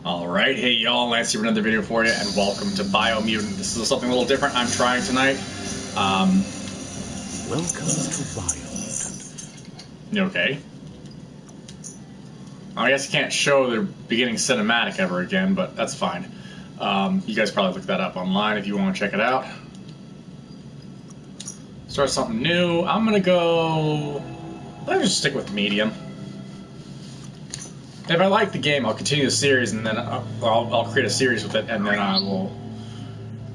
Alright, hey y'all, Lance here with another video for you, and welcome to Biomutant. This is something a little different I'm trying tonight. Welcome to Biomutant. Okay. I guess I can't show the beginning cinematic ever again, but that's fine. You guys probably look that up online if you want to check it out. Start something new. I'm gonna go... let's just stick with medium. If I like the game, I'll continue the series, and then I'll create a series with it, and then I will...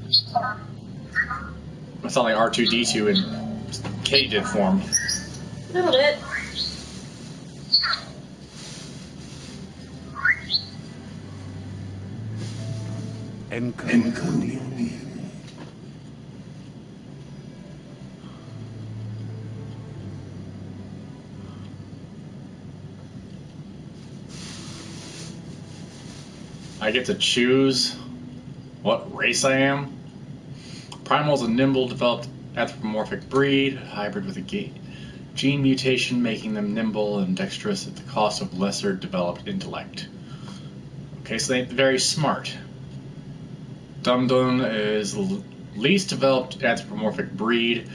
It's not like R2-D2 in Katydid form. A little bit. Encoding. I get to choose what race I am. Primal is a nimble, developed anthropomorphic breed, hybrid with a gene mutation, making them nimble and dexterous at the cost of lesser developed intellect. Okay, so they're very smart. Dum-Dum is the least developed anthropomorphic breed,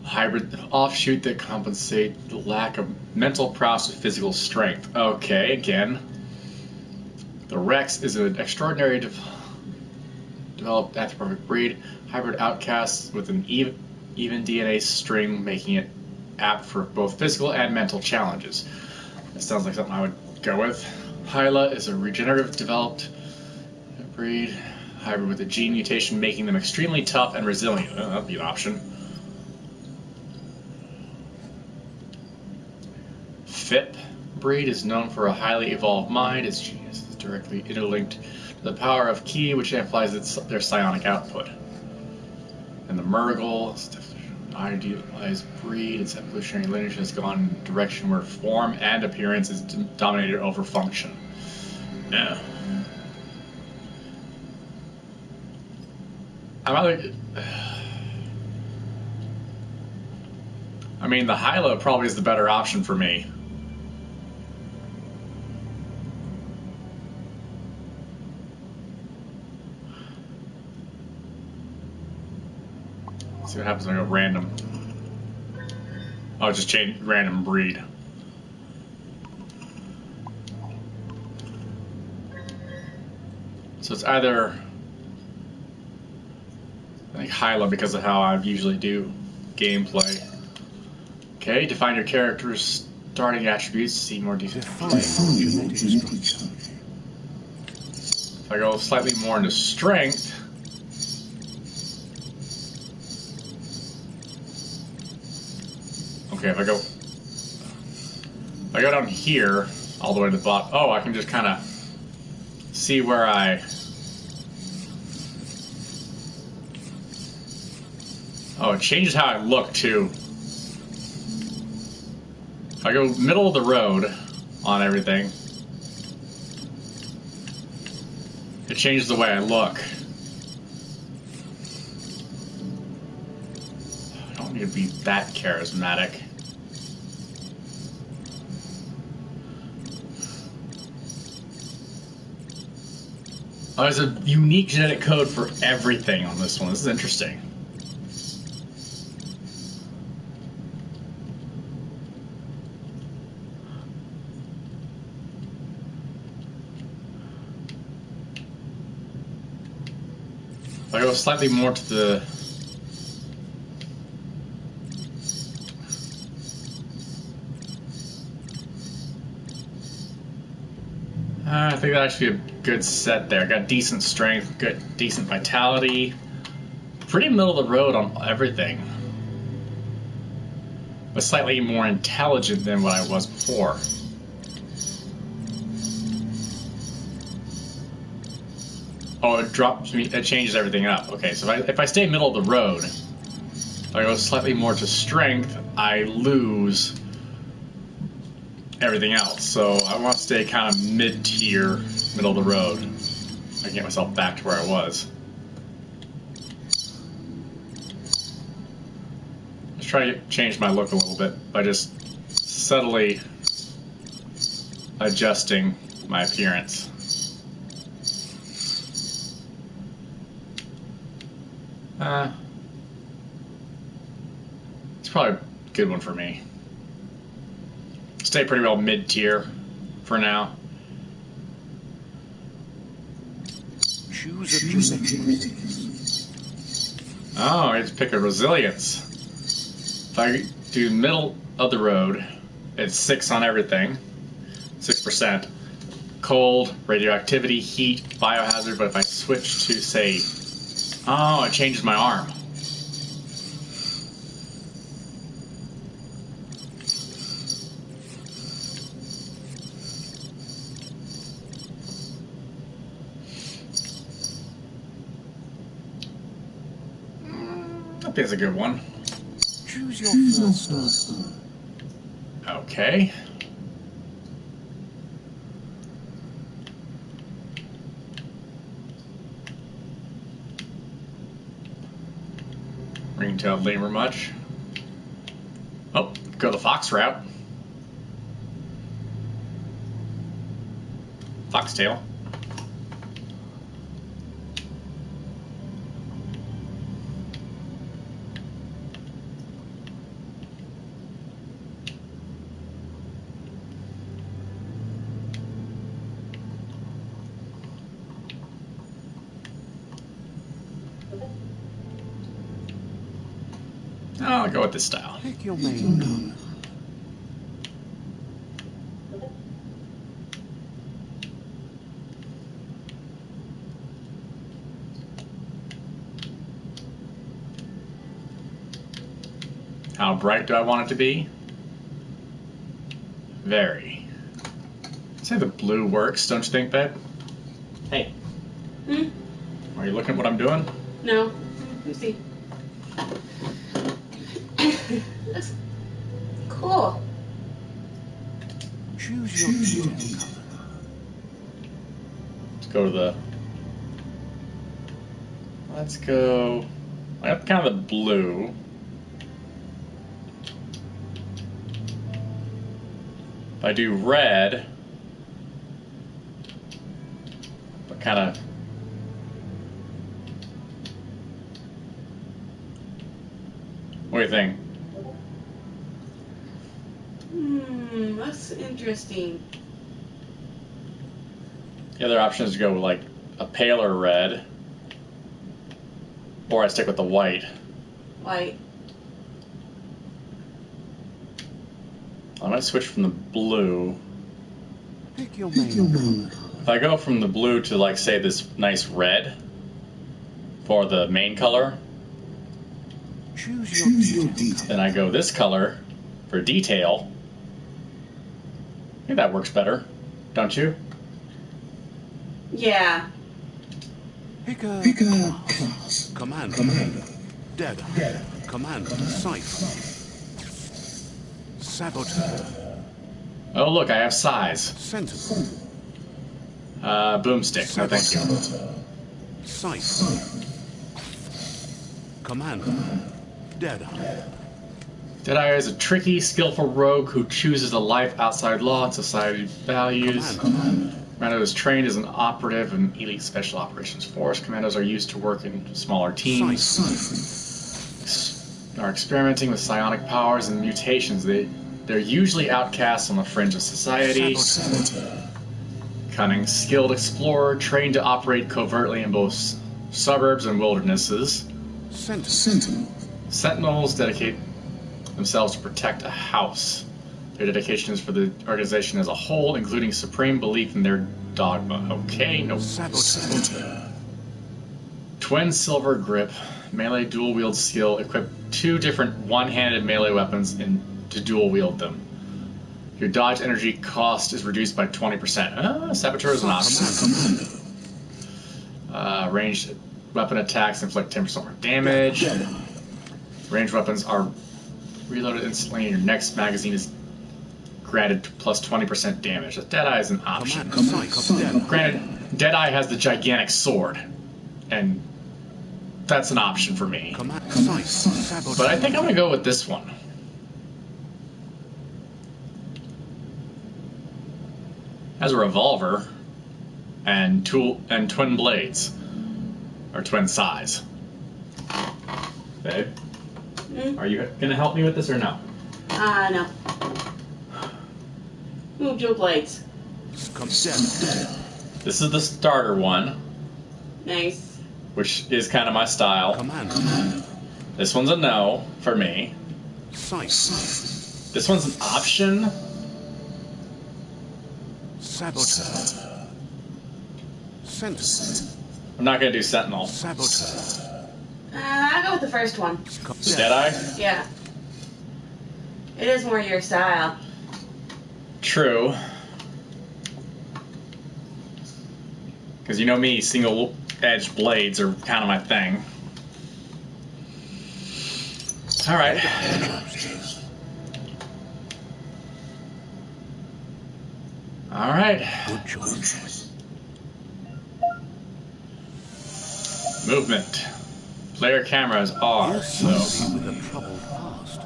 a hybrid offshoot that compensate the lack of mental prowess with physical strength. Okay, again. The Rex is an extraordinary developed anthropomorphic breed, hybrid outcast with an even DNA string, making it apt for both physical and mental challenges. That sounds like something I would go with. Hyla is a regenerative developed breed, hybrid with a gene mutation, making them extremely tough and resilient. That'd be an option. Fip breed is known for a highly evolved mind. Its genius is directly interlinked to the power of Ki, which amplifies their psionic output. And the Murgle is an idealized breed. Its evolutionary lineage has gone in a direction where form and appearance is dominated over function. Yeah. I mean, the Hyla probably is the better option for me. See what happens when I go random. Oh, just change random breed. So it's either like Hyla because of how I usually do gameplay. Okay, define your character's starting attributes to see more detail. If I go slightly more into strength, okay, if I go down here, all the way to the bottom, oh, I can just kind of see where oh, it changes how I look, too. If I go middle of the road on everything, it changes the way I look. I don't need to be that charismatic. Oh, there's a unique genetic code for everything on this one. This is interesting. If I go slightly more to the... I think that should be a good set there. Got decent strength, good, decent vitality. Pretty middle of the road on everything. But slightly more intelligent than what I was before. Oh, it drops me, it changes everything up. Okay, so if I stay middle of the road, if I go slightly more to strength, I lose everything else. So I want to stay kind of mid-tier, middle of the road. I can get myself back to where I was. Let's try to change my look a little bit by just subtly adjusting my appearance. It's probably a good one for me. Stay pretty well mid-tier for now. Choose a genetic. Oh, I have to pick a resilience. If I do middle of the road, it's 6 on everything. 6%. Cold, radioactivity, heat, biohazard, but if I switch to, say... Oh, it changes my arm. I think it's a good one. Choose your first. Okay. Ringtailed lemur much. Oh, go the fox route. Foxtail. I'll go with this style. Pick your main color. How bright do I want it to be? Very. I'd say the blue works, don't you think, babe? Hey. Are you looking at what I'm doing? No. Let me see. Looks cool. Choose your genetic color. Let's go to the... Let's go... I got kind of the blue. If I do red... But kind of... What do you think? That's interesting. The other option is to go like a paler red, or I stick with the white. White. I might switch from the blue. Pick your main color. If I go from the blue to like say this nice red for the main color, Choose your detail. then I go this color for detail. I think that works better, don't you? Yeah. Pick a class. Commander. Dead. Commander. Scythe. Saboteur. Oh look, I have size. Sentinel. Boomstick. No, thank you. Scythe. Commander. Deadeye. Deadeye is a tricky, skillful rogue who chooses a life outside law and society values. Commando is trained as an operative in elite special operations force. Commandos are used to work in smaller teams. Are experimenting with psionic powers and mutations. They're usually outcasts on the fringe of society. Cunning, skilled explorer, trained to operate covertly in both suburbs and wildernesses. Sentinel. Sentinels dedicate themselves to protect a house. Their dedication is for the organization as a whole, including supreme belief in their dogma. Okay, no. Saboteur. Twin silver grip, melee dual wield skill. Equip 2 different one-handed melee weapons to dual wield them. Your dodge energy cost is reduced by 20%. Saboteur is an option. Ranged weapon attacks inflict 10% more damage. Ranged weapons are reloaded instantly, and your next magazine is granted plus 20% damage. Deadeye is an option. Granted, Deadeye has the gigantic sword, and that's an option for me. But I think I'm going to go with this one. Has a revolver and twin blades, or twin size. Babe, are you gonna help me with this or no? No. Ooh, dual blades. This is the starter one, Nice. which is kind of my style. Command. This one's a no for me. Sight. This one's an option. Saboteur. Sentinel. I'm not gonna do Sentinel. Saboteur. I'll go with the first one. Deadeye? Yeah. It is more your style. True. Because you know me, single edged blades are kind of my thing. Alright. Alright. Good choice. Movement. Player cameras are, Here's so. somebody with a troubled past,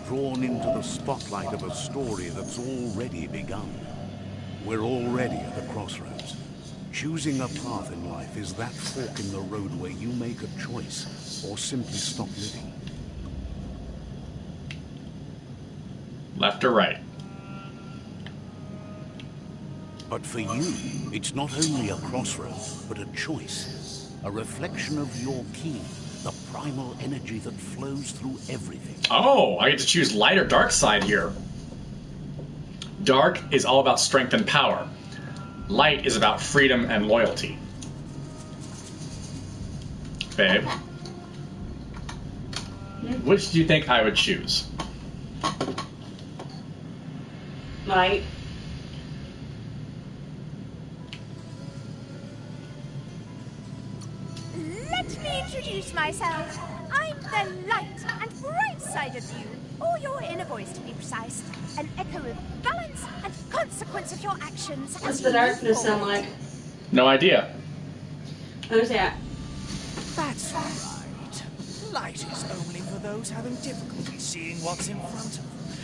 drawn into the spotlight of a story that's already begun. We're already at a crossroads. Choosing a path in life is that fork in the road where you make a choice or simply stop living. Left or right? But for you, it's not only a crossroad, but a choice. A reflection of your key, the primal energy that flows through everything. Oh, I get to choose light or dark side here. Dark is all about strength and power. Light is about freedom and loyalty. Babe, which do you think I would choose? Light. Let me introduce myself. I'm the light and bright side of you, or your inner voice to be precise. An echo of balance and consequence of your actions. What's the darkness sound like? No idea. Who's that? That's right. Light is only for those having difficulty seeing what's in front of them.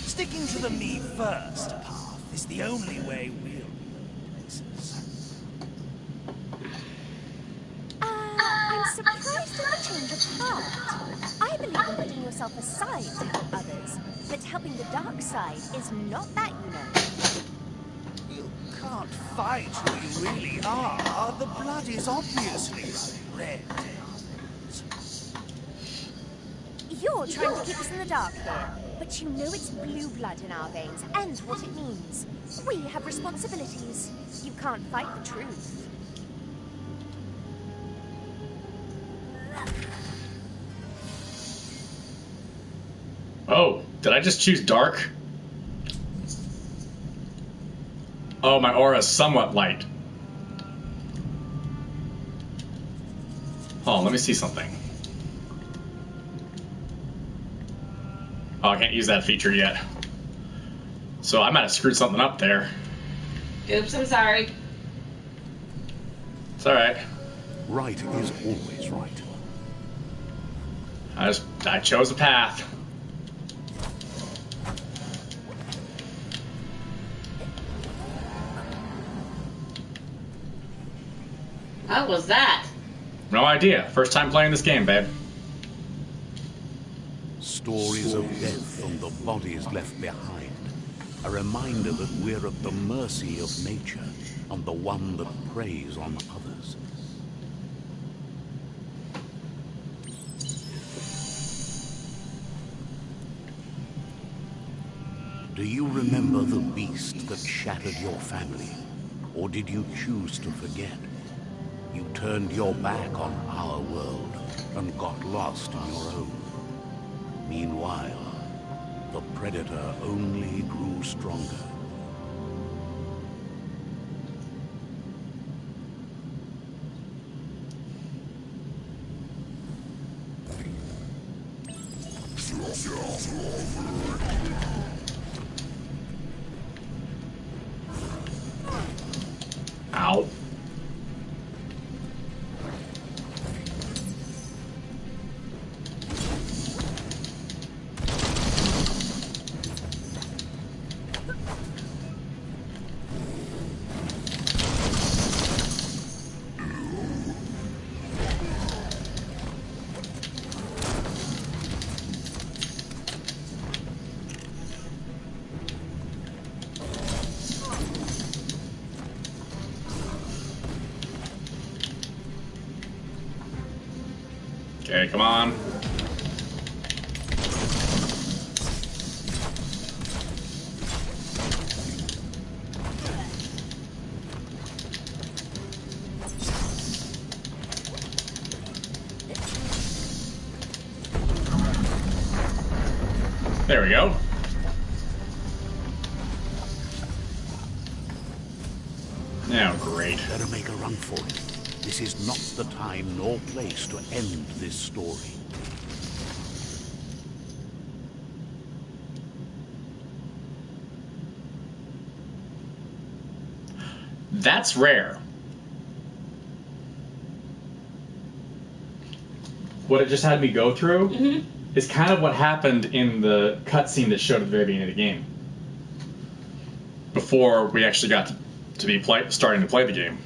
Sticking to the me first path is the only way we'll be places. I'm surprised at the change of heart. I believe in putting yourself aside to help others, but helping the dark side is not that, you know. You can't fight who you really are. The blood is obviously red. You're trying to keep us in the dark here, but you know it's blue blood in our veins and what it means. We have responsibilities. You can't fight the truth. Oh, did I just choose dark? Oh, my aura is somewhat light. Hold on, let me see something. Oh, I can't use that feature yet. So I might have screwed something up there. Oops, I'm sorry. It's alright. Right is always right. I chose a path. What was that? No idea. First time playing this game, babe. Stories of death from the bodies left behind. A reminder that we're at the mercy of nature and the one that preys on others. Do you remember the beast that shattered your family? Or did you choose to forget? You turned your back on our world and got lost in your own. Meanwhile, the predator only grew stronger. Ow. Okay, come on. There we go. Now, great. Better make a run for it. This is not the time nor place to end this story. That's rare. What it just had me go through is kind of what happened in the cutscene that showed at the very beginning of the game. Before we actually got to be starting to play the game.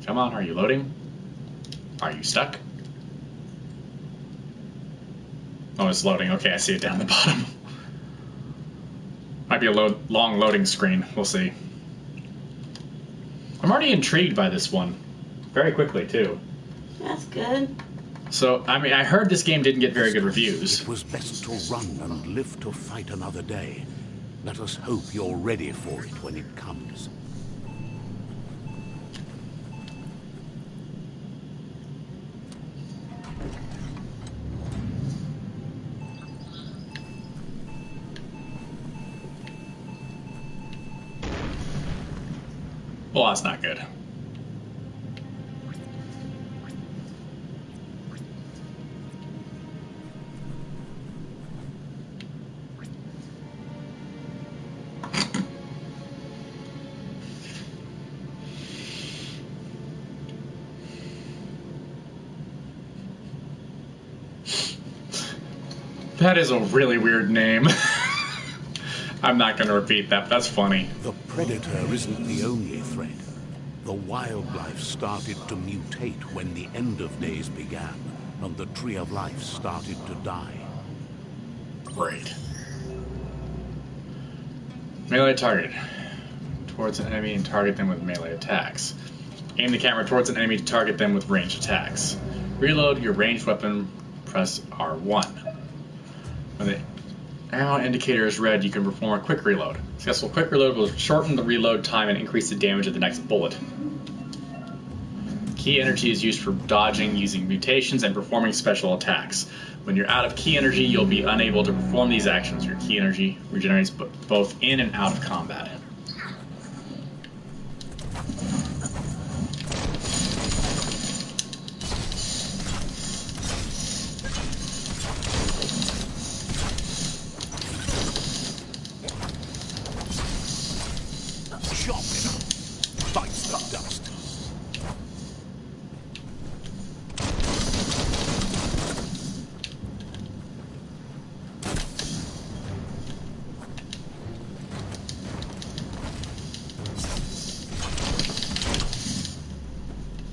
Come on, are you loading? Are you stuck? Oh, it's loading. Okay, I see it down the bottom. Might be a long loading screen. We'll see. I'm already intrigued by this one. Very quickly, too. That's good. So, I mean, I heard this game didn't get very good reviews. It was best to run and live to fight another day. Let us hope you're ready for it when it comes. Well, that's not good. That is a really weird name. I'm not going to repeat that, but that's funny. The predator isn't the only threat. The wildlife started to mutate when the end of days began, and the tree of life started to die. Great. Melee target. Towards an enemy and target them with melee attacks. Aim the camera towards an enemy to target them with ranged attacks. Reload your ranged weapon, press R1. When the ammo indicator is red, you can perform a quick reload. Successful quick reload will shorten the reload time and increase the damage of the next bullet. Key energy is used for dodging, using mutations, and performing special attacks. When you're out of key energy, you'll be unable to perform these actions. Your key energy regenerates both in and out of combat. Chop it up. Bites the dust.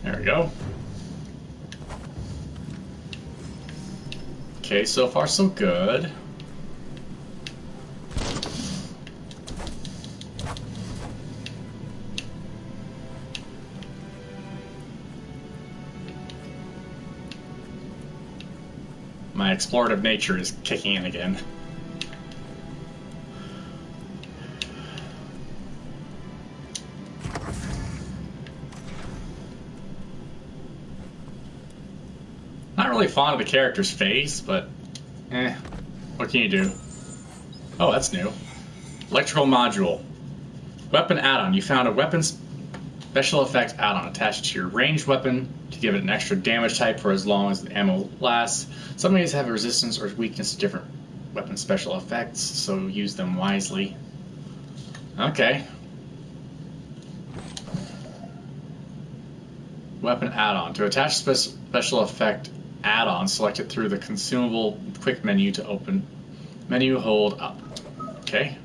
There we go. Okay, so far so good. My explorative nature is kicking in again. Not really fond of the character's face, but what can you do? Oh, that's new. Electrical module. Weapon add-on. You found a weapon special effect add-on attached to your ranged weapon to give it an extra damage type for as long as the ammo lasts. Some enemies have a resistance or weakness to different weapon special effects, so use them wisely. Okay. Weapon add-on. To attach special effect add-on, select it through the consumable quick menu to open. Menu, hold up. Okay.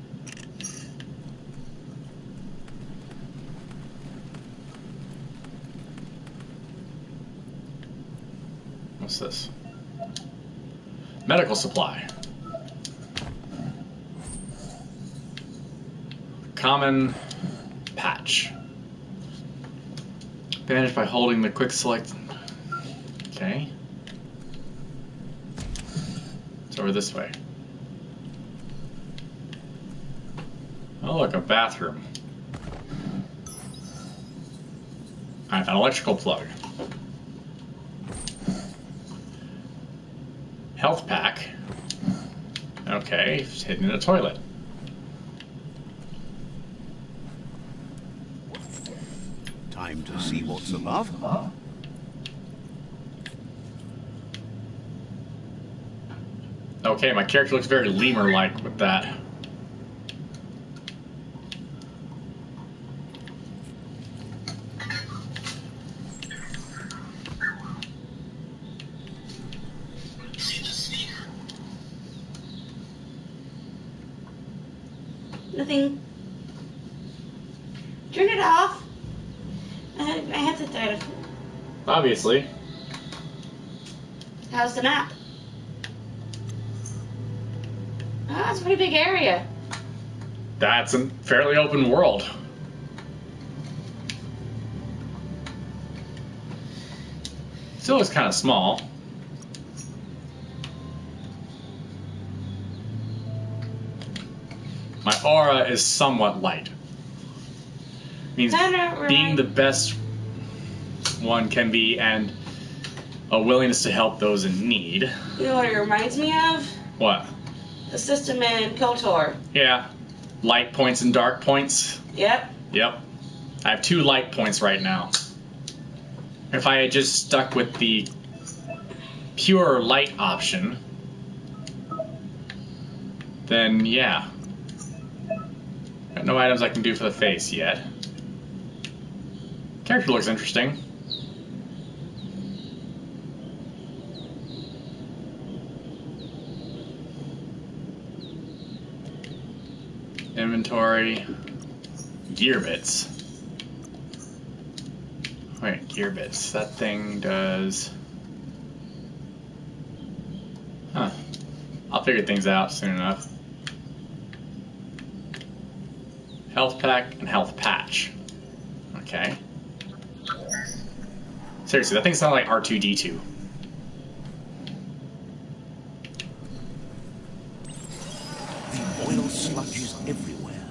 What's this? Medical supply. Common patch. Bandage by holding the quick select. Okay. It's over this way. Oh, look, a bathroom. I have an electrical plug. Health pack. Okay, it's hidden in a toilet. Time to see what's above. Okay, my character looks very lemur-like with that. Nothing. Turn it off. I have to try to. Obviously. How's the nap? Oh, it's a pretty big area. That's a fairly open world. Still is kind of small. My aura is somewhat light. Means being the best one can be, and a willingness to help those in need. You know what it reminds me of? What? The system in KOTOR. Yeah. Light points and dark points. Yep. Yep. I have 2 light points right now. If I had just stuck with the pure light option, then yeah. Got no items I can do for the face yet. Character looks interesting. Inventory. Gear bits. Wait, gear bits. That thing does... Huh. I'll figure things out soon enough. Health pack and health patch. Okay. Seriously, that thing sounds like R2-D2. The oil sludges everywhere.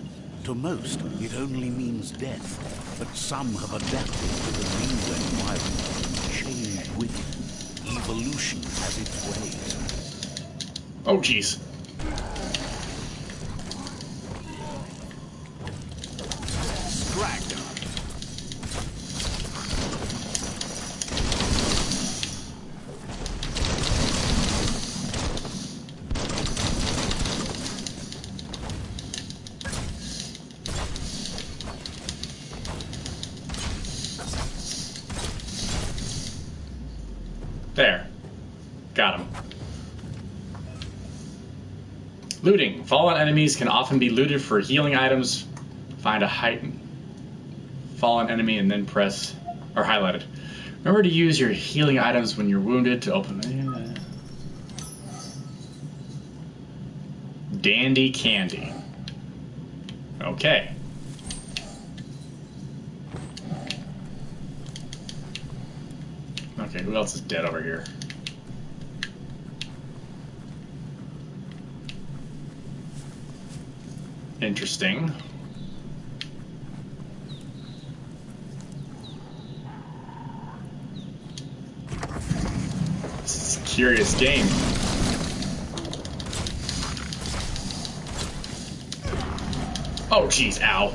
To most, it only means death. But some have adapted to the new environment and changed with it. Evolution has its ways. Oh, jeez. There. Got him. Looting. Fallen enemies can often be looted for healing items. Find a heightened fallen enemy and then press or highlight it. Remember to use your healing items when you're wounded to open. Dandy candy. Okay. Okay, who else is dead over here? Interesting. This is a curious game. Oh, jeez, ow.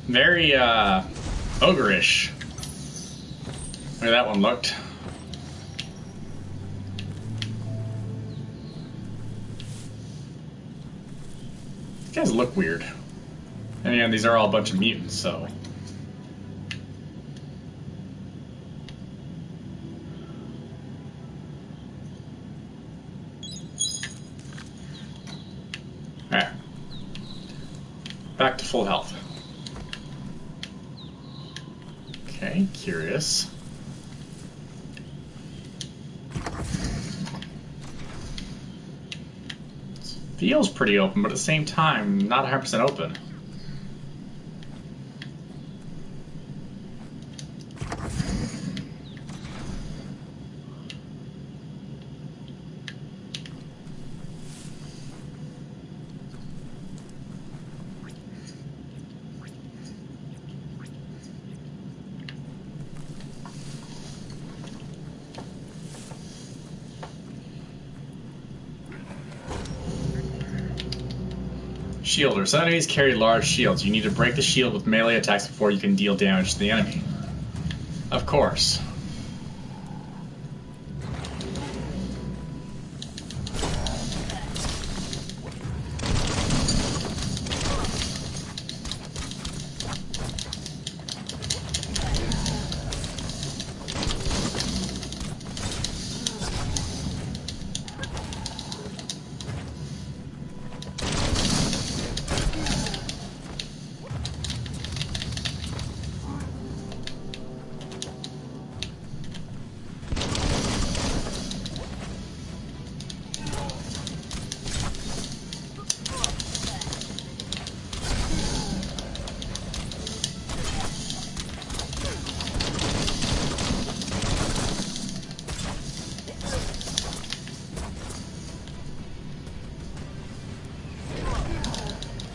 Very, ogre-ish. The way that one looked. These guys look weird. And again, these are all a bunch of mutants, so... Alright. Back to full health. Okay, curious. This feels pretty open, but at the same time, not 100% open. Shielders. Some enemies carry large shields. You need to break the shield with melee attacks before you can deal damage to the enemy. Of course.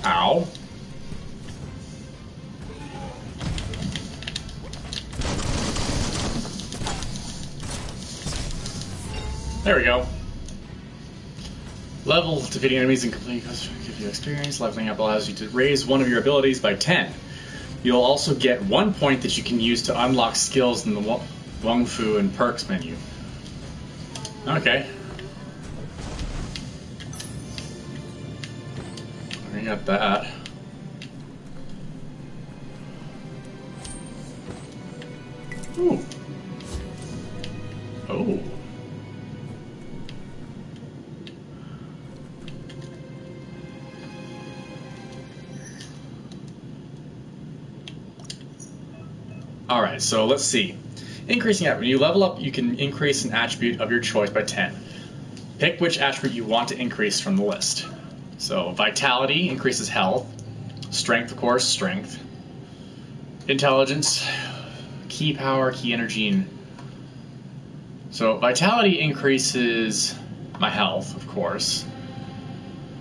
Ow. There we go. Level defeating enemies and complete give you experience. Leveling up allows you to raise one of your abilities by 10. You'll also get 1 point that you can use to unlock skills in the Wung Fu and perks menu. Okay. We got that. Ooh. Oh. Alright, so let's see. Increasing when you level up, you can increase an attribute of your choice by 10. Pick which attribute you want to increase from the list. So, Vitality increases health. Strength, of course, strength. Intelligence, Key Power, Key Energy, and... So, Vitality increases my health, of course.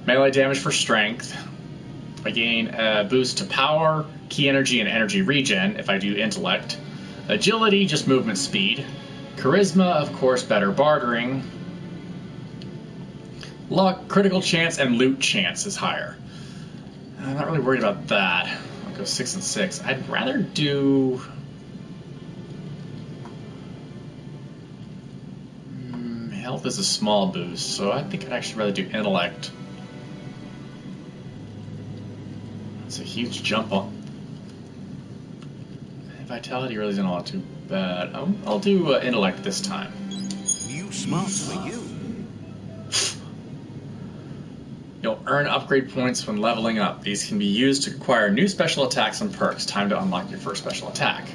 Melee damage for strength. I gain a boost to power, key energy, and energy regen if I do intellect. Agility, just movement speed. Charisma, of course, better bartering. Luck, critical chance, and loot chance is higher. I'm not really worried about that. I'll go 6 and 6. I'd rather do... health is a small boost, so I think I'd actually rather do intellect. It's a huge jump on. Vitality really isn't all too bad. I'll do intellect this time. New smarts for you. You'll earn upgrade points when leveling up. These can be used to acquire new special attacks and perks. Time to unlock your first special attack.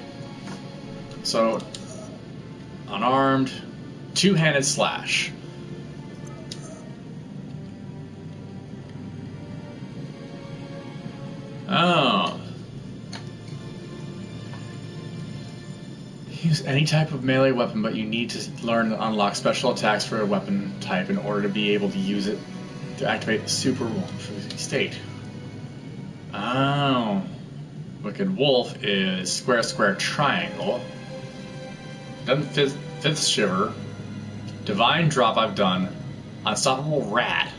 So, unarmed, two-handed slash. Oh. Use any type of melee weapon, but you need to learn to unlock special attacks for a weapon type in order to be able to use it to activate the super state. Oh. Wicked Wolf is square, square, triangle. Done fifth shiver. Divine drop I've done. Unstoppable rat.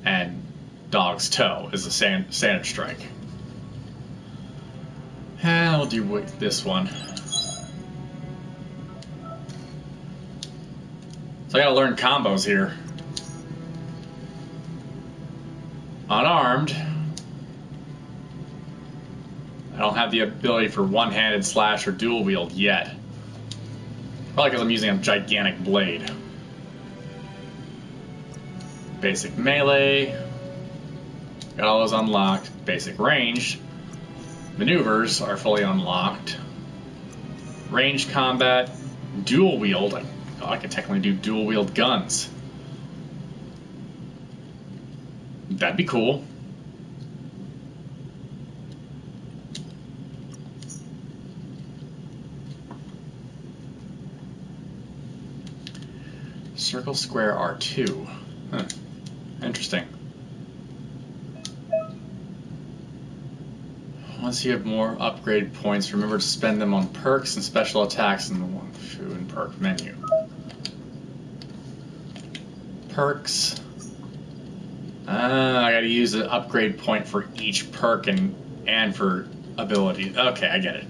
And Dog's Toe is a standard strike. And I'll do this one. So I gotta learn combos here. Unarmed. I don't have the ability for one-handed slash or dual wield yet. Probably because I'm using a gigantic blade. Basic melee. Got all those unlocked. Basic range. Maneuvers are fully unlocked. Range combat. Dual wield. Oh, I could technically do dual wield guns. That'd be cool. Circle, square, R2. Huh. Interesting. Once you have more upgrade points, remember to spend them on perks and special attacks in the food and perk menu. Perks. I gotta use an upgrade point for each perk and for ability. Okay, I get it.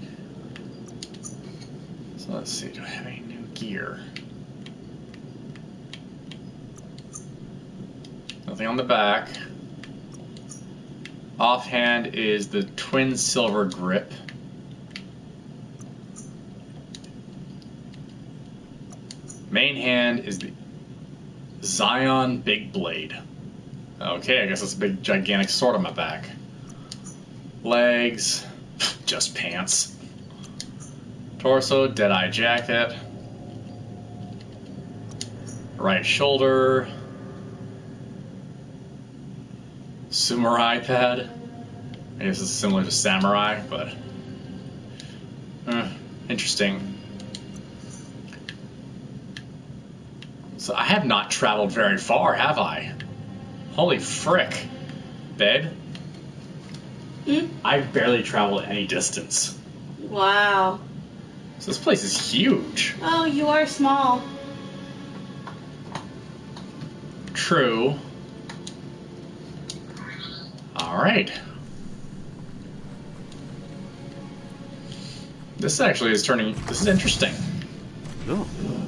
So let's see, do I have any new gear? Nothing on the back. Offhand is the twin silver grip. Main hand is the Zion big blade. Okay, I guess it's a big gigantic sword on my back. Legs, just pants. Torso, Deadeye jacket. Right shoulder. Samurai pad. I guess it's similar to samurai, but interesting. So I have not traveled very far, have I? Holy frick, babe. I've barely traveled any distance. Wow. So this place is huge. Oh, you are small. True. Alright. This actually is turning... This is interesting. Look,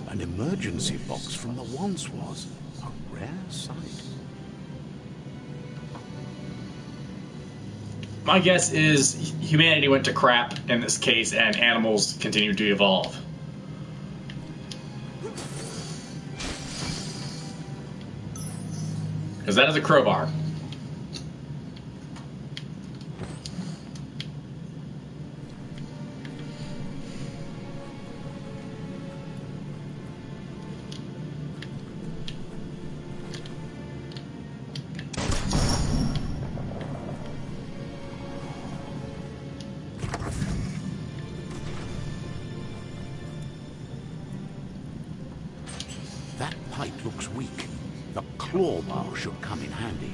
an emergency box from the once was. A rare sight. My guess is humanity went to crap in this case and animals continue to evolve. Because that is a crowbar. That pipe looks weak. The claw bar should come in handy.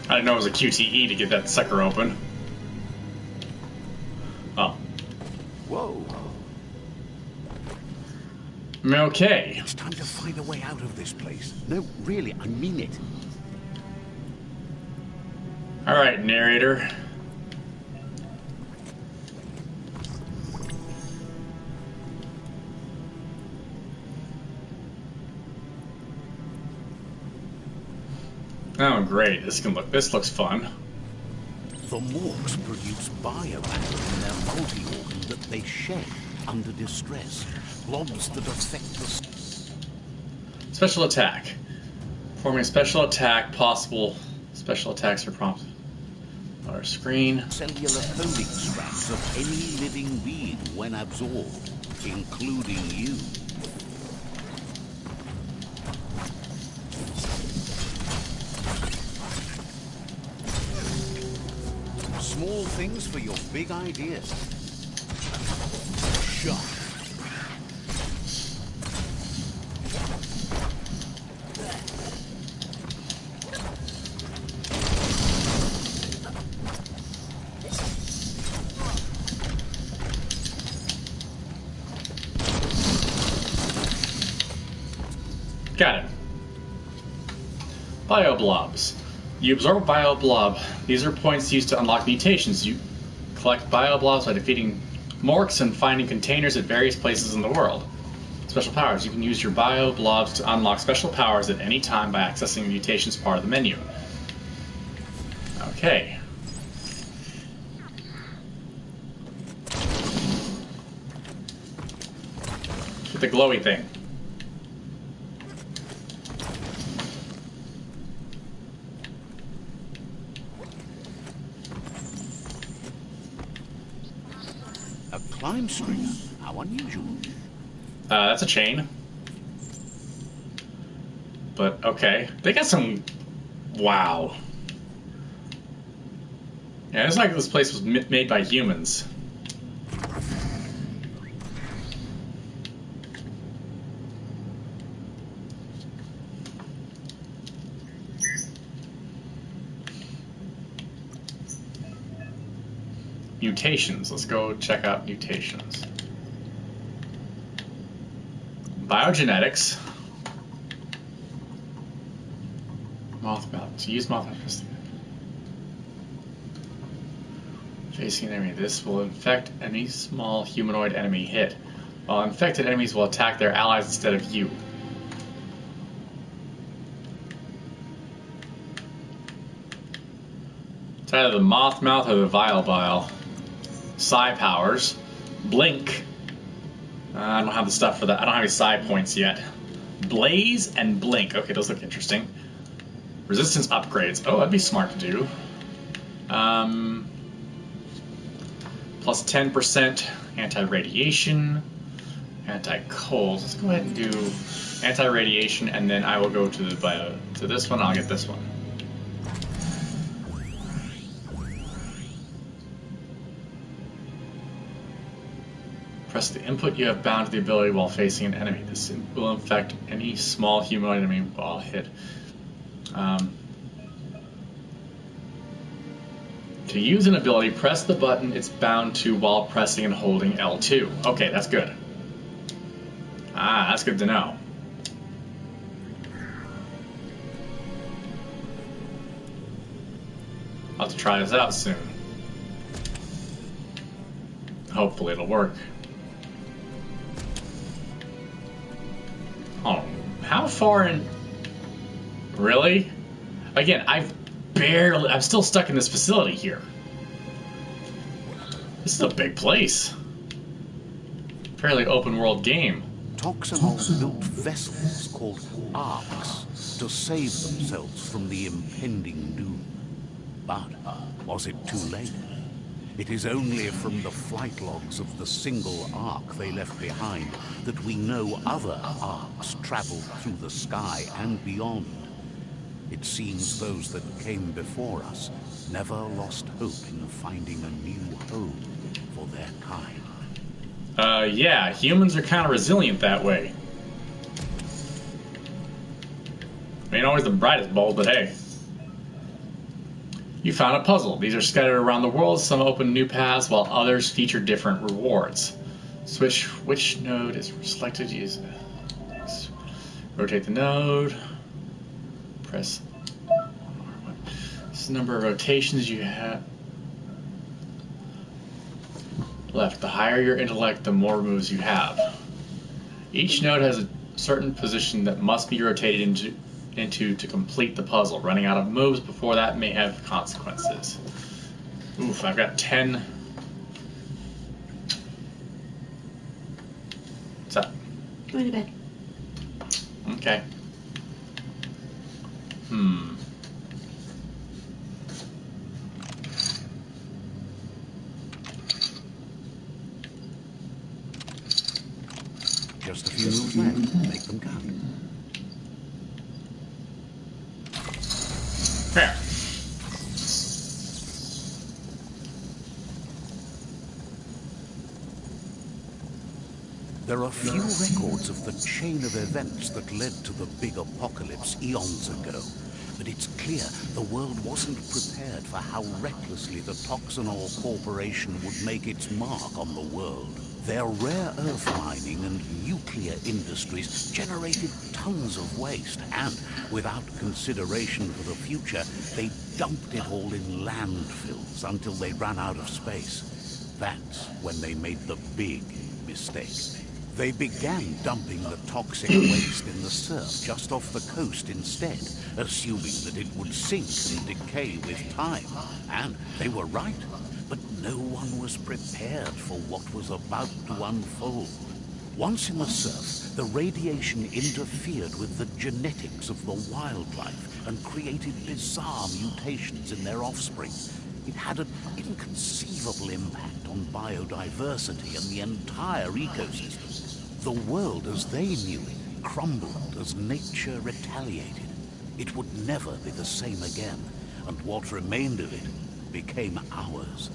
I didn't know it was a QTE to get that sucker open. Oh. Whoa. Okay. It's time to find a way out of this place. No, really, I mean it. Alright, narrator. Oh great, this looks fun. The morgues produce biomatter in their multi-organ that they shed under distress. Blobs that affect the... Special attack. Performing a special attack, possible special attacks are prompted on our screen. cellular coding strands of any living being when absorbed, including you. Small things for your big ideas. Shot. Got it. Bioblobs. You absorb a bioblob. These are points used to unlock mutations. You collect bioblobs by defeating Morks and finding containers at various places in the world. Special powers. You can use your bio blobs to unlock special powers at any time by accessing the mutations part of the menu. Okay. Get the glowy thing. A climb stringer? How unusual. That's a chain. But, okay. They got some... Wow. Yeah, it's like this place was made by humans. Mutations. Let's go check out mutations. Biogenetics. Moth balance. Use moth balance. Facing an enemy. This will infect any small humanoid enemy hit, while infected enemies will attack their allies instead of you. It's either the moth mouth or the vile bile. Psi powers. Blink. I don't have the stuff for that. I don't have any psi points yet. Blaze and blink. Okay, those look interesting. Resistance upgrades. Oh, that'd be smart to do. Plus 10% anti-radiation, anti-cold. Let's go ahead and do anti-radiation, and then I will go to this one. I'll get this one. Press the input you have bound to the ability while facing an enemy. This will infect any small humanoid enemy while hit. To use an ability, press the button it's bound to while pressing and holding L2. Okay, that's good. Ah, that's good to know. I'll have to try this out soon. Hopefully it'll work. Oh, how far in... Really? Again, I'm still stuck in this facility here. This is a big place. Fairly open world game. Toxinol built vessels called arcs to save themselves from the impending doom. But was it too late? It is only from the flight logs of the single arc they left behind that we know other arcs traveled through the sky and beyond. It seems those that came before us never lost hope in finding a new home for their kind. Yeah, humans are kind of resilient that way. Ain't always the brightest bulb, but hey. You found a puzzle. These are scattered around the world. Some open new paths, while others feature different rewards. Switch which node is selected. Use rotate the node. Press. This is the number of rotations you have. Left. The higher your intellect, the more moves you have. Each node has a certain position that must be rotated into to complete the puzzle. Running out of moves before that may have consequences. Oof, I've got 10. What's up? Going to bed. Okay. Just a few moves left. Make them count. Fair. There are few records of the chain of events that led to the big apocalypse eons ago. But it's clear the world wasn't prepared for how recklessly the Toxinol Corporation would make its mark on the world. Their rare earth mining and nuclear industries generated tons of waste, and without consideration for the future, they dumped it all in landfills until they ran out of space. That's when they made the big mistake. They began dumping the toxic waste in the surf just off the coast instead, assuming that it would sink and decay with time. And they were right, but no one was prepared for what was about to unfold. Once in the surf, the radiation interfered with the genetics of the wildlife and created bizarre mutations in their offspring. It had an inconceivable impact on biodiversity and the entire ecosystem. The world as they knew it crumbled as nature retaliated. It would never be the same again, and what remained of it became ours.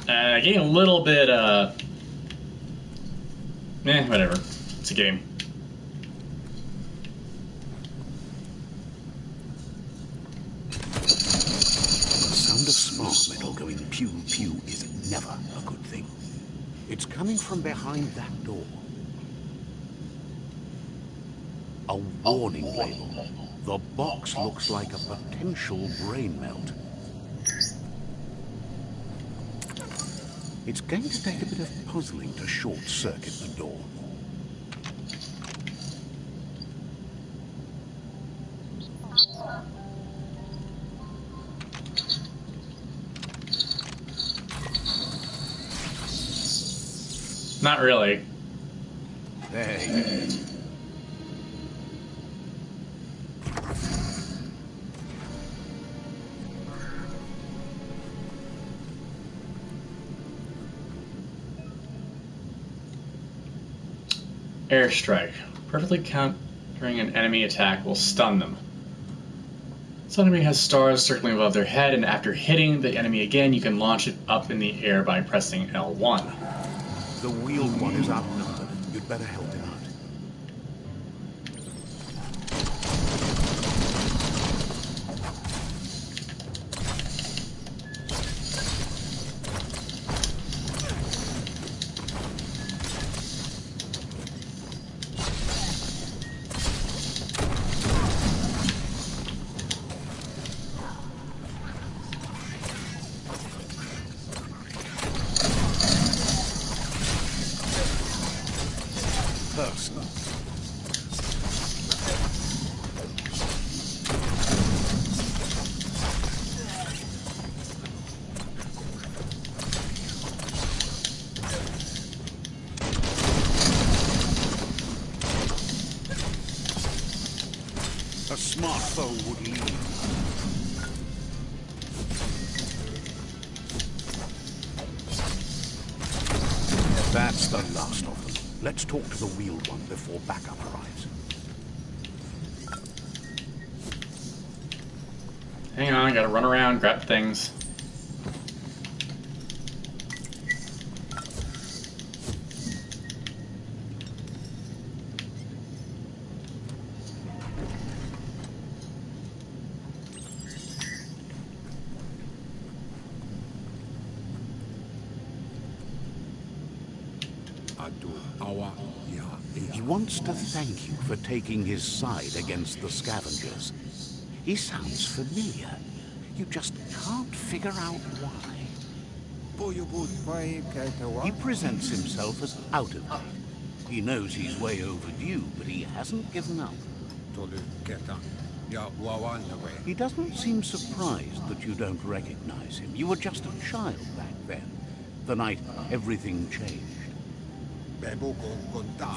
Getting a little bit, whatever. It's a game. The sound of spark metal going pew-pew is never a good thing. It's coming from behind that door. A warning label. The box looks like a potential brain melt. It's going to take a bit of puzzling to short-circuit the door. Not really. There you go. Airstrike. Perfectly countering an enemy attack will stun them. This enemy has stars circling above their head, and after hitting the enemy again, you can launch it up in the air by pressing L1. The wheeled one is outnumbered. You'd better help him out. A smart foe would lead. That's the last of them. Let's talk to the wheeled one before backup arrives. Hang on, I gotta run around, grab things. He wants to thank you for taking his side against the scavengers. He sounds familiar. You just can't figure out why. He presents himself as out of date. He knows he's way overdue, but he hasn't given up. He doesn't seem surprised that you don't recognize him. You were just a child back then, the night everything changed. There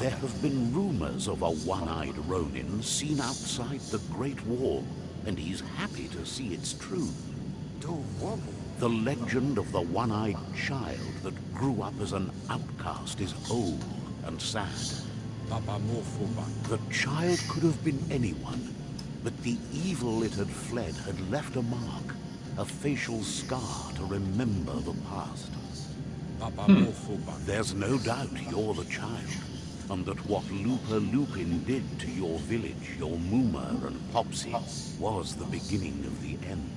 have been rumors of a one-eyed Ronin seen outside the Great Wall, and he's happy to see it's true. The legend of the one-eyed child that grew up as an outcast is old and sad. The child could have been anyone, but the evil it had fled had left a mark, a facial scar to remember the past. There's no doubt you're the child, and that what Lupa Lupin did to your village, your Muma and Popsy, was the beginning of the end.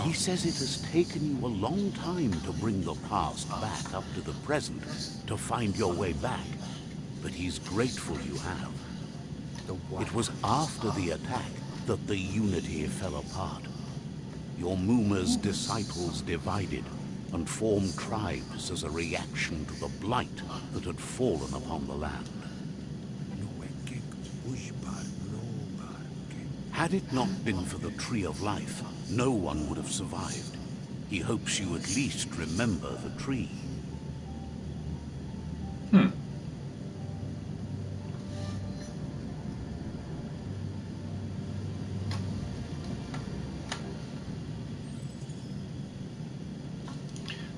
He says it has taken you a long time to bring the past back up to the present, to find your way back, but he's grateful you have. It was after the attack that the Unity fell apart. your Muma's disciples divided and formed tribes as a reaction to the blight that had fallen upon the land. Had it not been for the Tree of Life, no one would have survived. He hopes you at least remember the tree.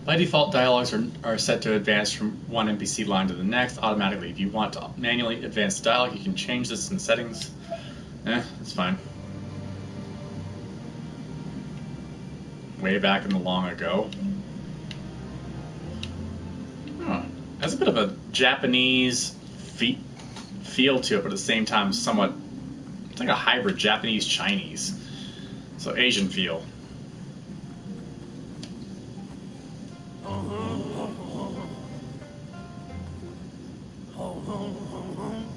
By default, dialogues are set to advance from one NPC line to the next automatically. If you want to manually advance the dialogue, you can change this in settings. That's fine. Way back in the long ago. Huh. Has a bit of a Japanese feel to it, but at the same time, somewhat. It's like a hybrid Japanese-Chinese. So Asian feel.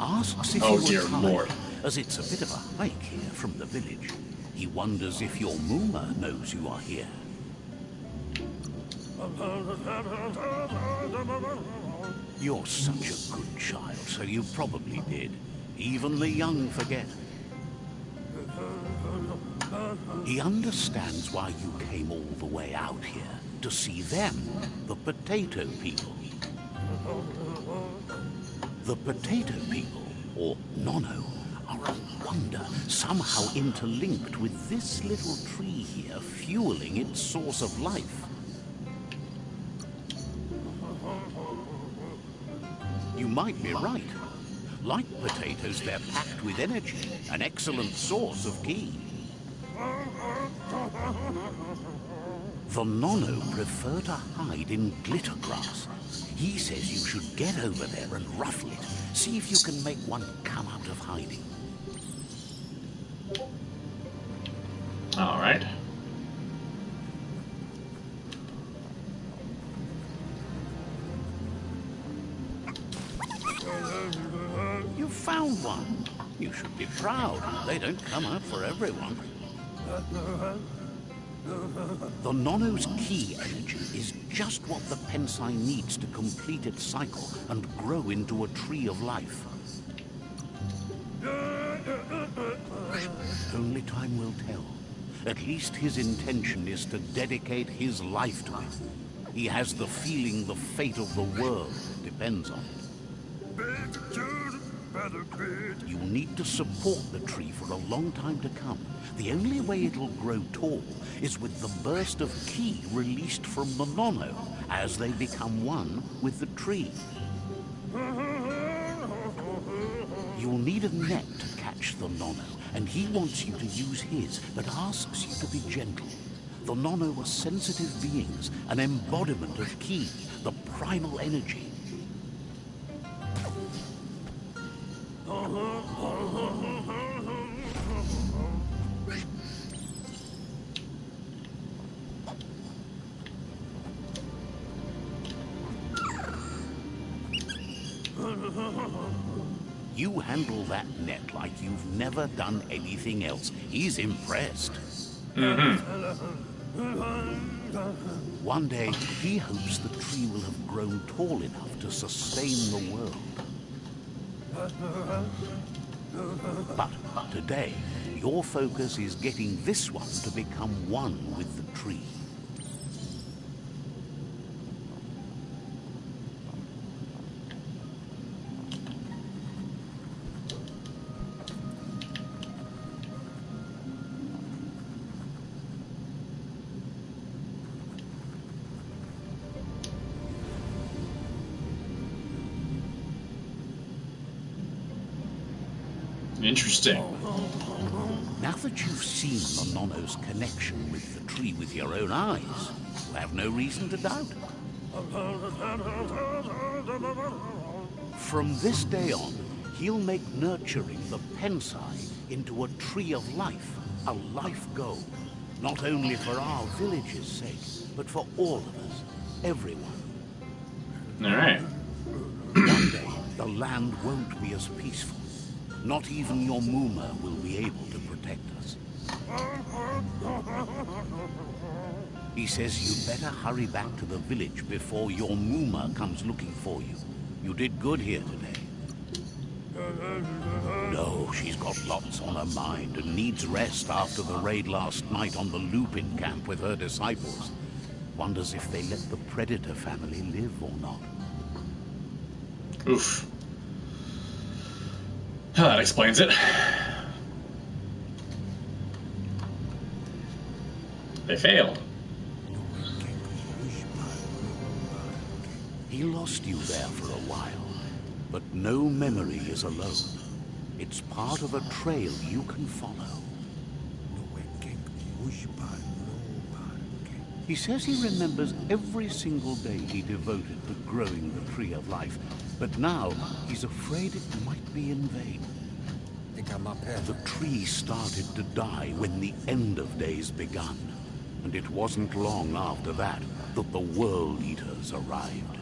Asks if Oh you dear are tired, Lord. as it's a bit of a hike here from the village. He wonders if your Muma knows you are here. You're such a good child, so you probably did. Even the young forget. He understands why you came all the way out here, to see them, the potato people. The potato people, or Nono, are a wonder, somehow interlinked with this little tree here, fueling its source of life. You might be right. Like potatoes, they're packed with energy, an excellent source of ki. The Nono prefer to hide in glitter grass. He says you should get over there and ruffle it. See if you can make one come out of hiding. All right. You found one. You should be proud. They don't come out for everyone. The Nono's ki energy is just what the Pensai needs to complete its cycle and grow into a tree of life. Only time will tell. At least his intention is to dedicate his life to it. He has the feeling the fate of the world depends on it. You need to support the tree for a long time to come. The only way it'll grow tall is with the burst of ki released from the Nono as they become one with the tree. You'll need a net to catch the Nono, and he wants you to use his, but asks you to be gentle. The Nono are sensitive beings, an embodiment of ki, the primal energy. You handle that net like you've never done anything else. He's impressed. One day, he hopes the tree will have grown tall enough to sustain the world. But today, your focus is getting this one to become one with the tree. Interesting. Now that you've seen the Nono's connection with the tree with your own eyes, you have no reason to doubt. From this day on, he'll make nurturing the Pensai into a tree of life, a life goal. Not only for our village's sake, but for all of us, everyone. All right. One day, the land won't be as peaceful. Not even your Muma will be able to protect us. He says you'd better hurry back to the village before your Mooma comes looking for you. You did good here today. No, she's got lots on her mind and needs rest after the raid last night on the Lupin camp with her disciples. Wonders if they let the Predator family live or not. Oof. That explains it. They failed. He lost you there for a while, but no memory is alone. It's part of a trail you can follow. He says he remembers every single day he devoted to growing the Tree of Life, but now he's afraid it might be in vain. The tree started to die when the end of days begun, and it wasn't long after that that the World Eaters arrived.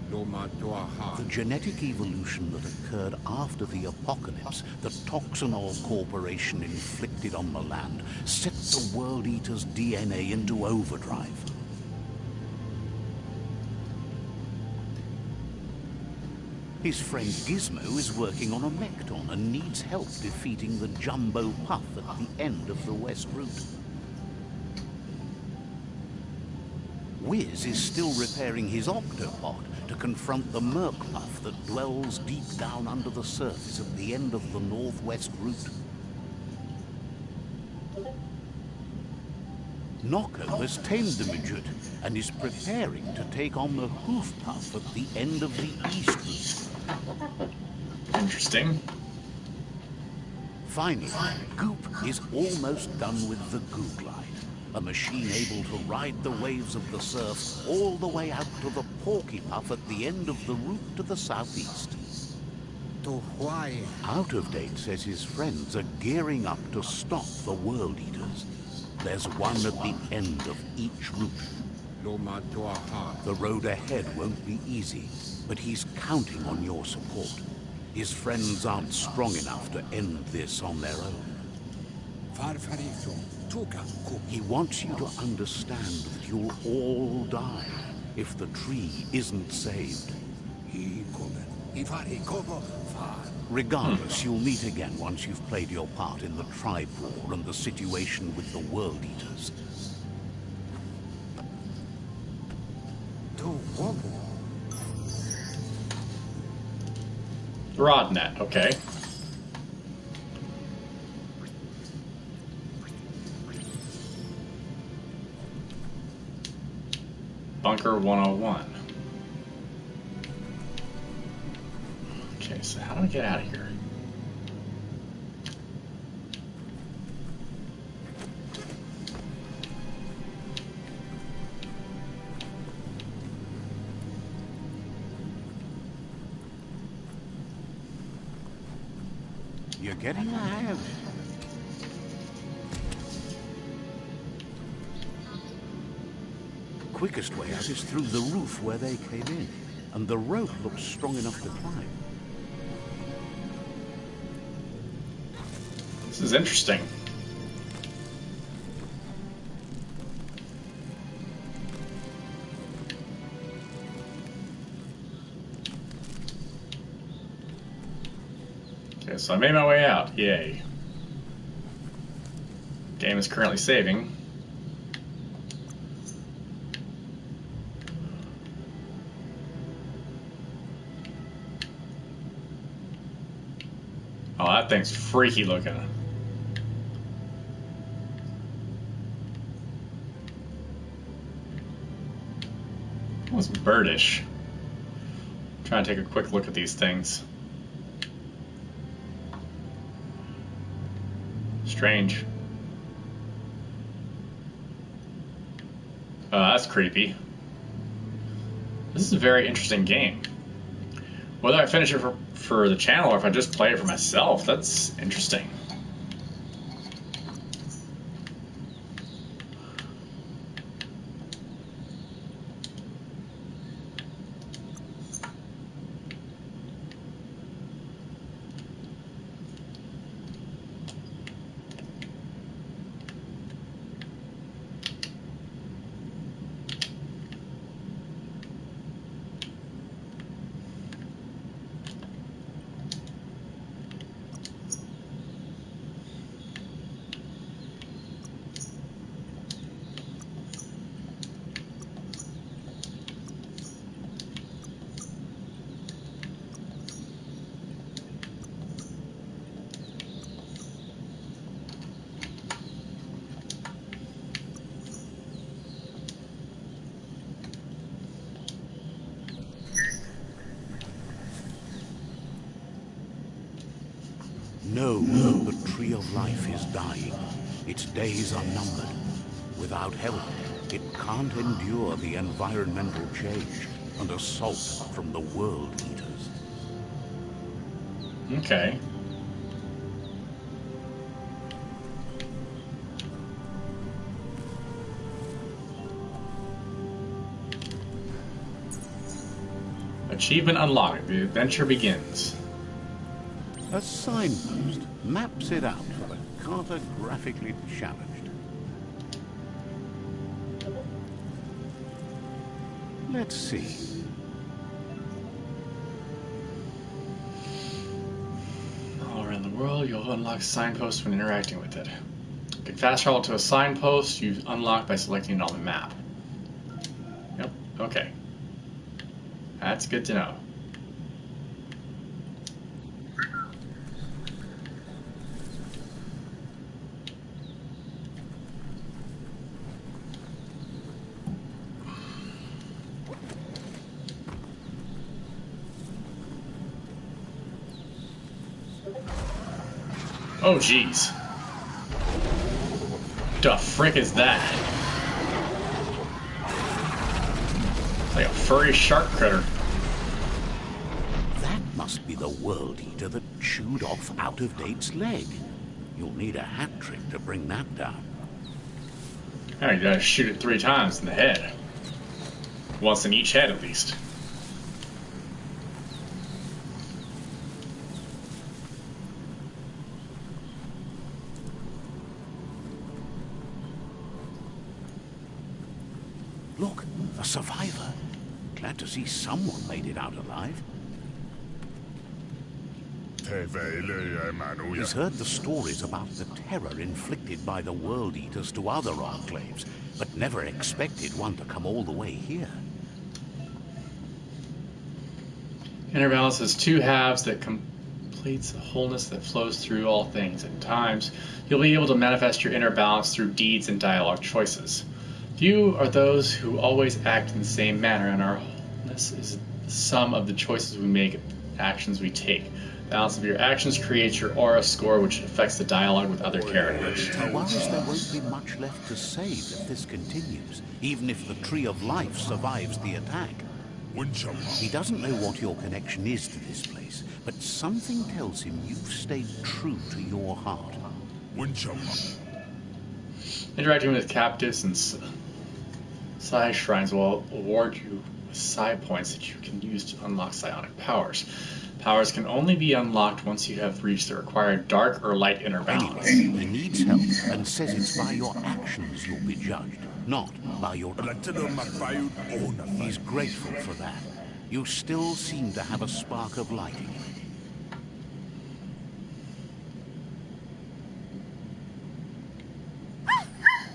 The genetic evolution that occurred after the apocalypse the Toxinol Corporation inflicted on the land set the World Eater's DNA into overdrive. His friend Gizmo is working on a Mekton and needs help defeating the Jumbo Puff at the end of the West Route. Wiz is still repairing his Octopod to confront the Merc Puff that dwells deep down under the surface at the end of the Northwest Route. Nocco has tamed the midget and is preparing to take on the Hoof Puff at the end of the East Route. Interesting. Finally, Goop is almost done with the Goo Glide, a machine able to ride the waves of the surf all the way out to the Porky Puff at the end of the route to the southeast. Out of Date says his friends are gearing up to stop the World Eaters. There's one at the end of each route. The road ahead won't be easy, but he's counting on your support. His friends aren't strong enough to end this on their own. He wants you to understand that you'll all die if the tree isn't saved. Regardless, you'll meet again once you've played your part in the tribe war and the situation with the World Eaters. Rod net, okay. Bunker 101. Okay, so how do I get out of here? You're getting the hang of it. Quickest way out is through the roof where they came in, and the rope looks strong enough to climb. This is interesting. Okay, so I made my way out. Yay. Game is currently saving. Oh, that thing's freaky looking. Almost birdish. Trying to take a quick look at these things. Strange. Oh, that's creepy. This is a very interesting game. Whether I finish it for the channel or if I just play it for myself, that's interesting. Know that the Tree of Life is dying. Its days are numbered. Without help, it can't endure the environmental change and assault from the World Eaters. Okay. Achievement unlocked. The adventure begins. A signpost maps it out for the cartographically challenged. Let's see. All around the world, you'll unlock signposts when interacting with it. You can fast travel to a signpost you unlock by selecting it on the map. Yep, okay. That's good to know. Oh, jeez. The frick is that? Like a furry shark critter. That must be the World Eater that chewed off Out-of-Date's leg. You'll need a hat trick to bring that down. Oh, you gotta shoot it 3 times in the head. Once in each head, at least. Look, a survivor. Glad to see someone made it out alive. He's heard the stories about the terror inflicted by the World Eaters to other enclaves, but never expected one to come all the way here. Inner balance has 2 halves that completes a wholeness that flows through all things. At times, you'll be able to manifest your inner balance through deeds and dialogue choices. Few are those who always act in the same manner, and our wholeness is the sum of the choices we make and actions we take. The balance of your actions creates your aura score, which affects the dialogue with other characters. He worries there won't be much left to save if this continues, even if the Tree of Life survives the attack. He doesn't know what your connection is to this place, but something tells him you've stayed true to your heart. Interacting with captives and psi shrines will award you psi points that you can use to unlock psionic powers. Powers can only be unlocked once you have reached the required dark or light inner balance. Anyway, he needs help and says it's by your actions you'll be judged, not by your... He's grateful for that. You still seem to have a spark of light in you.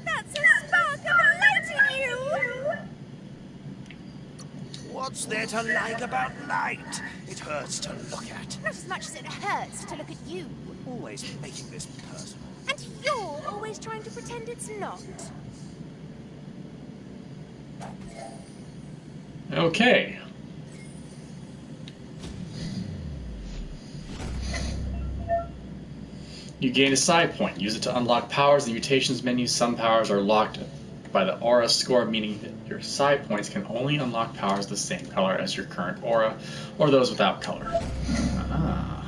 That's a spark of light in you! What's there to like about light? It hurts to look at. Not as much as it hurts to look at you. Always making this personal. And you're always trying to pretend it's not. Okay. You gain a psi point. Use it to unlock powers in the mutations menu. Some powers are locked by the aura score, meaning that your psi points can only unlock powers the same color as your current aura, or those without color. Ah.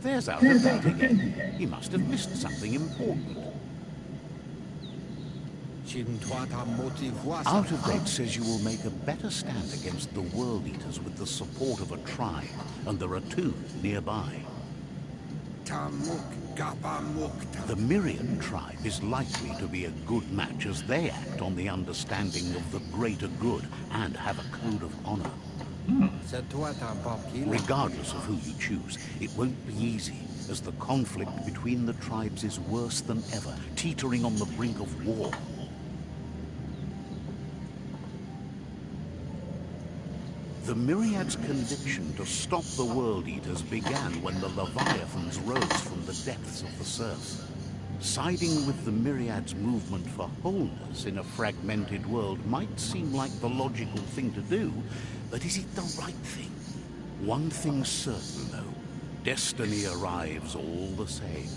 There's Out-of-Date again. He must have missed something important. Out-of-Date says you will make a better stand against the World Eaters with the support of a tribe, and there are 2 nearby. The Myriad tribe is likely to be a good match as they act on the understanding of the greater good and have a code of honor. Regardless of who you choose, it won't be easy, as the conflict between the tribes is worse than ever, teetering on the brink of war. The Myriad's conviction to stop the World Eaters began when the Leviathans rose from the depths of the surf. Siding with the Myriad's movement for wholeness in a fragmented world might seem like the logical thing to do, but is it the right thing? One thing's certain, though. Destiny arrives all the same.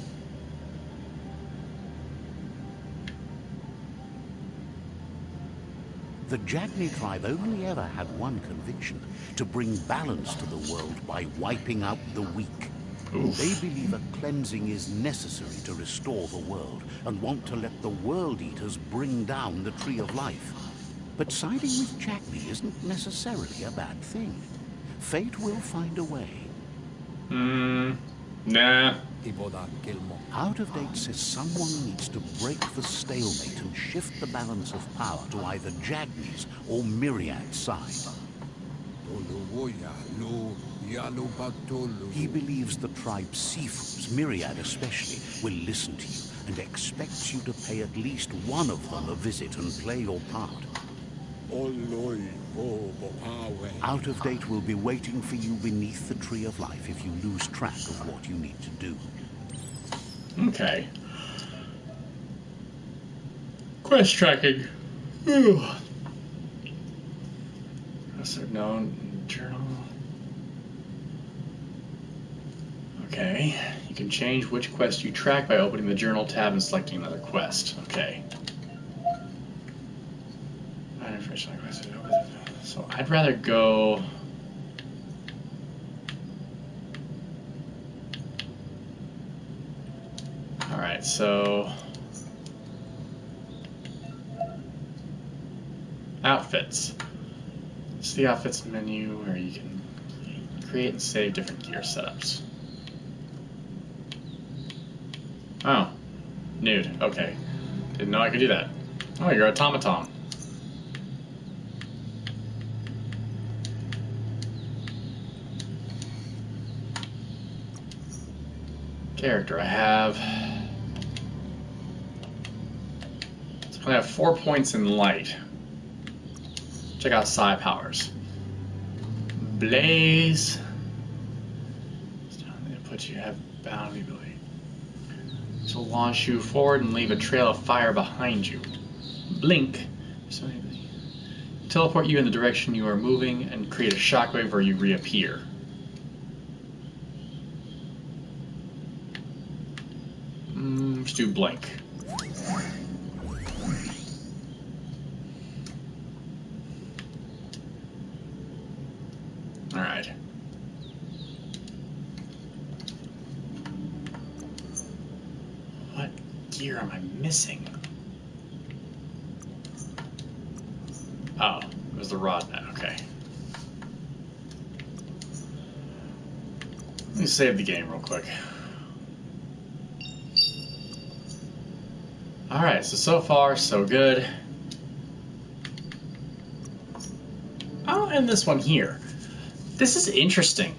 The Jagni tribe only ever had one conviction: to bring balance to the world by wiping out the weak. Oof. They believe a cleansing is necessary to restore the world, and want to let the World Eaters bring down the Tree of Life. But siding with Jagni isn't necessarily a bad thing. Fate will find a way. Nah. Out of Date says someone needs to break the stalemate and shift the balance of power to either Jagni's or Myriad's side. He believes the tribe's Sifus, Myriad especially, will listen to you and expects you to pay at least one of them a visit and play your part. Out of Date will be waiting for you beneath the Tree of Life if you lose track of what you need to do. Okay. Quest tracking. Lesser known journal. Okay. You can change which quest you track by opening the journal tab and selecting another quest. Okay. So I'd rather go. Alright, so outfits. It's the outfits menu where you can create and save different gear setups. Oh, nude. Okay. Didn't know I could do that. Oh, you're automaton. Character I have. So I have 4 points in light. Check out psi powers. Blaze. Put you have bounty ability. This will launch you forward and leave a trail of fire behind you. Blink. So teleport you in the direction you are moving and create a shockwave where you reappear. Let's do blink. Alright. What gear am I missing? Oh, it was the rod net, okay. Let me save the game real quick. Alright, so far, so good. I'll end this one here. This is interesting.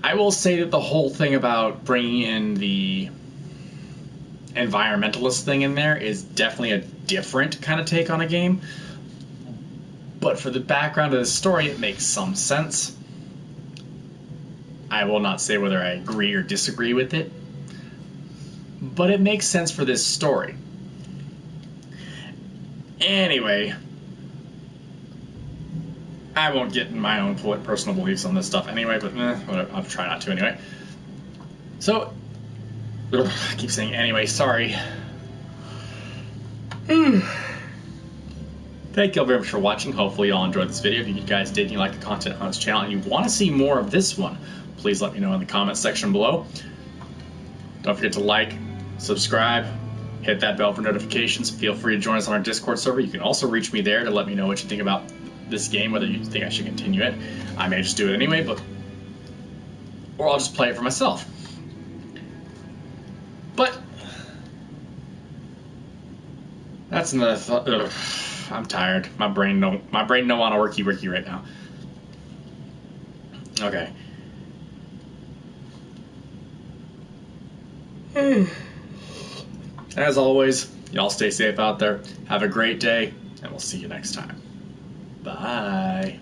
I will say that the whole thing about bringing in the environmentalist thing in there is definitely a different kind of take on a game. But for the background of the story, it makes some sense. I will not say whether I agree or disagree with it, but it makes sense for this story. Anyway, I won't get in my own personal beliefs on this stuff anyway, but whatever, I'll try not to anyway. So, I keep saying anyway, sorry. Thank you all very much for watching. Hopefully you all enjoyed this video. If you guys did and you like the content on this channel and you want to see more of this one, please let me know in the comment section below. Don't forget to like, subscribe, hit that bell for notifications. Feel free to join us on our Discord server. You can also reach me there to let me know what you think about this game, whether you think I should continue it. I may just do it anyway, or I'll just play it for myself. But that's another thought. Ugh, I'm tired. My brain don't want to worky right now. Okay. As always, y'all stay safe out there. Have a great day, and we'll see you next time. Bye.